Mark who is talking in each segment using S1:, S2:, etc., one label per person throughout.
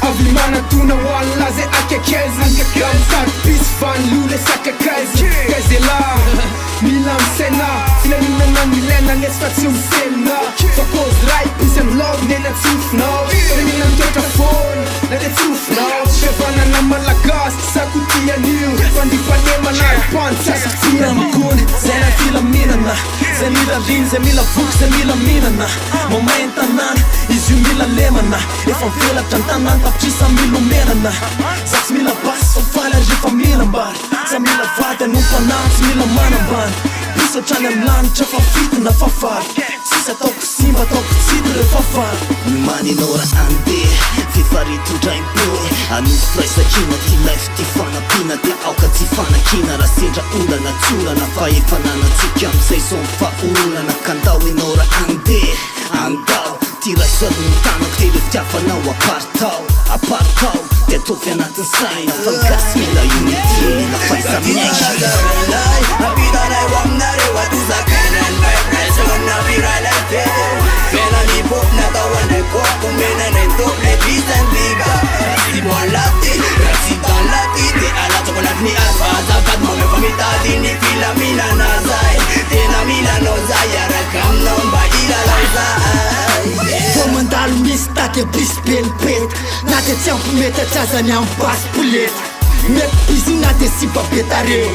S1: Avy manatona hoalina zay akakaizy Sady pisy vanilole sy akakaizy Kaizela mila misaina Filaminana milaina nesy fa tsy miselina Fa cause ray pisy amy love nena tsofinao Filaminana mitoetra fôny na de tsofinao Fihavanana malagasy tsy sakotian'io Fandifanema na pantsasy
S2: Fira mikony zay na filaminana Zay mila liny, zay mila voky, zay mila minana Mamay an-tanàna, izy io mila lemana Efa mivelatra an-tanàna tapitrisa milomenana Za tsy mila basy, fa faly ary rehefa milam-bary Za mila vady anompanany, tsy mila manambany Piso hatrany amy lanitra fa fitina fa faly Sisy ataoko simba, ataoko tsito rehefa faly
S3: Maninora andeha Fifaritotra impoe Anisy fraisakina ty life ty fanapina De aoka tsy fanakina Raha sendra olana tsorana Fa efa nanatsika amizay so mifaolana Kandao inora andeha Andao Ty raisalony tanako Te lefitiafanao apartao Apartao Te atovy anatin saina Fangasy mila unity Mila faisa miaina
S4: Apitanay wamnare watuzakenen Vibres Naviralete Fena ni pop natawane koko Mena nentok le bisan biga Rasi bon lati Rasi tan lati Te ala chocolate ni alfa Zakat mame pamitati ni filamina nazay Tena mila nozay Arakam nomba ila lauzay
S2: Vao mandalo misy taty abisy penipety Na de tsy ampimety atsazany amy basy polety Mety pisy na de sy babetareo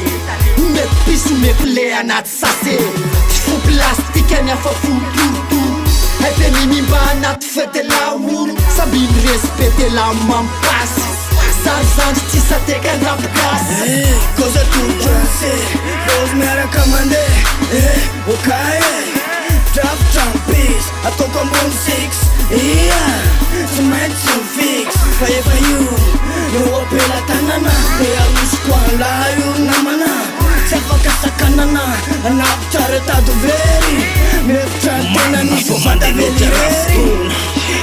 S2: Mety pisy mety le anaty sase Tsy fo plastika ny afa fo torotoro Efe mimimba anaty fety laoro Samby mirespete la mampasy Zanjozanjo tsy sateka andrapigasy
S4: Koza tutrase Rose miaraka mandeha Okay Draft trumpets Atoko ambony 6 Tsy maintsy tsy fix Fa efa io No apela tanana De arosoko anlayo namana Tsy afaka sakanana Anapy tsara tado very Mefitra tena nisy
S2: Mandavelirery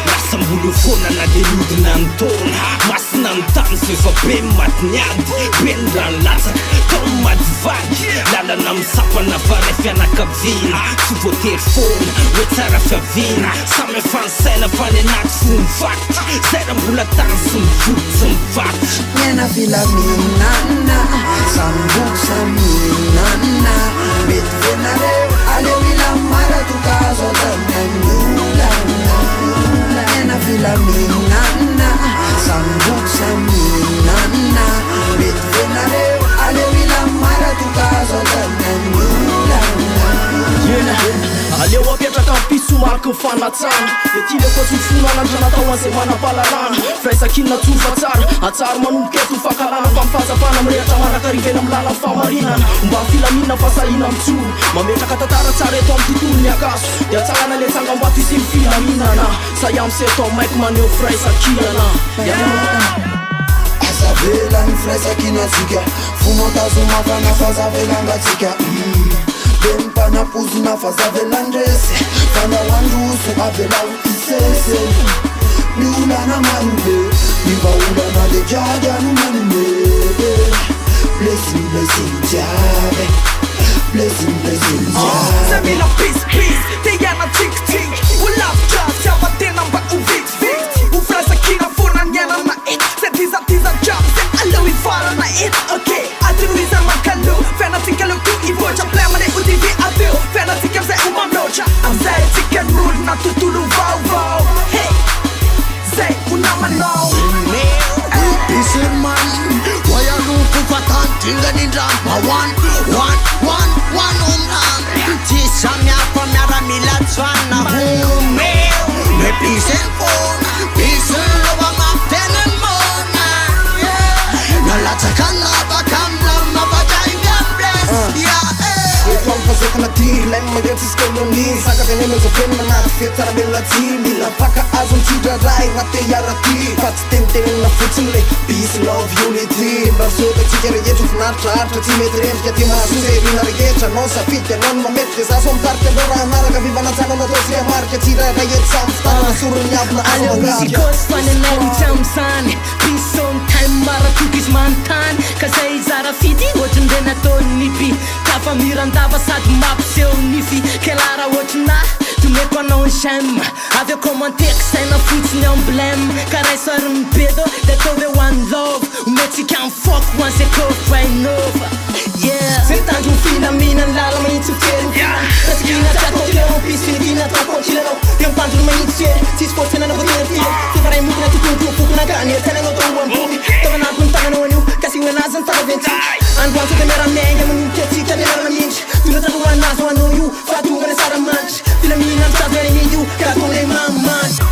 S2: Rasambolo fona na de lodina antona Masina mitany fefa be matiny ady Bendrany latsaka tao mady vagy Lalana misapana fa ray fianakavina Tsy voatery fona hoe tsara fiavina Samy fansaina fa ny anaty sy mivaky Zay raha mbola tany sy mivoky sy mivaky
S5: Nena filaminana Sambuco saminana Mety venareo Aleo ilamara tukazo tananula Nena filaminana Sambuco saminana Mety venareo Aleo ilamara tukazo tananula
S2: Aleo apetraka ampiso mariky mifanatsana De ty le koa tsofona anandra natao anzay manam-palalana Firaisakinina tsofa tsara Atsara manomboka eto fakalana Fa mifazafana mirehatra manakarivelina amy lala famarinana Mba filaminana fasahina mitsoro Mametraka tantara tsara eto amy tontolo ny akaso De atsarana le tsangambato isy filaminana Say amy seto maiko maneho firaisakinana
S5: Azavelany firaisakinantsika Fomontazo mafana fazavelangatsika De mipanapozona fazavelandresy Fandalandroso avelau isese Miolana manome Mivaolana de jajano manome Blessing, blessing, jiabe Blessing, blessing, jiabe
S2: Zay mila peace, te iana tik-tik O lavitra tsy avatena mba ho vitsivitsy O firaisankina fona ny ianana eto Zay tiza jiaby zay aleo ifarana eto Okay, adinoizany mankalo Fiainatsika leo ko ivoatra Plemane ho divy aveo Fiainatsika amzay ho mamloatra Amzay tsika n'olona tontolo vaovao Hey, zay ho namanao
S4: Iseman Wayaluku fatan Tinganindram One umram Tisa miapa miara milatswana Humeo Me pisen pona Pisen loba maptene mona Nalatsakan labakam lama bajay bless
S5: Eto amin'ny fazekana ty Ilainy mandeha tsisy kelony Sakaka ny amy zafeny manaty fetsara belona ty Mila paka azo mitsidraray raha te hiara ty Fa tsy tenitenina fotsiny le Peace, love, unity Mba sotatsika rehetra finaritraritra Tsy mety rendrika ty mahasoa erina rehetra Nao safidy anao no mamety De za so mitarika anao raha anaraka Vivanantsana natao sy amarika Tsirairay eto samy fitana Sorony abina
S6: Aleo misy kosy fananay mitsamizany Piso ny time maratoky izy manontany Ka zay zara fidy Ohatriny de nataony nipy Kafa mirandava sady mampiseho nify Kelara ohatrina Tumeko anao ny j'aime avy eo commentaire saina fotsiny emblème karaha sary mibedo de ataovy eo one love ometsika amin'ny fok ho an'zay cofainova yeah zay mitandro ny filamina ny lala mahitsy fitero rasikina tsy ataokeo ampisy finivina atao konkilanao de mitandro ny mahitsy ery tsisy fotsina navotery fifaray mokona totontoko fokonakany tenanao tao amboky tavanampy ny tagnanao anio kasi hoanazy ny taraventsy androantso de miaramiainga manomboka atsika de miaramindry tonatandro anazy ho anao io fa tonga ny sara mantry filamina mitazo any amidy io ka ataonay mamantry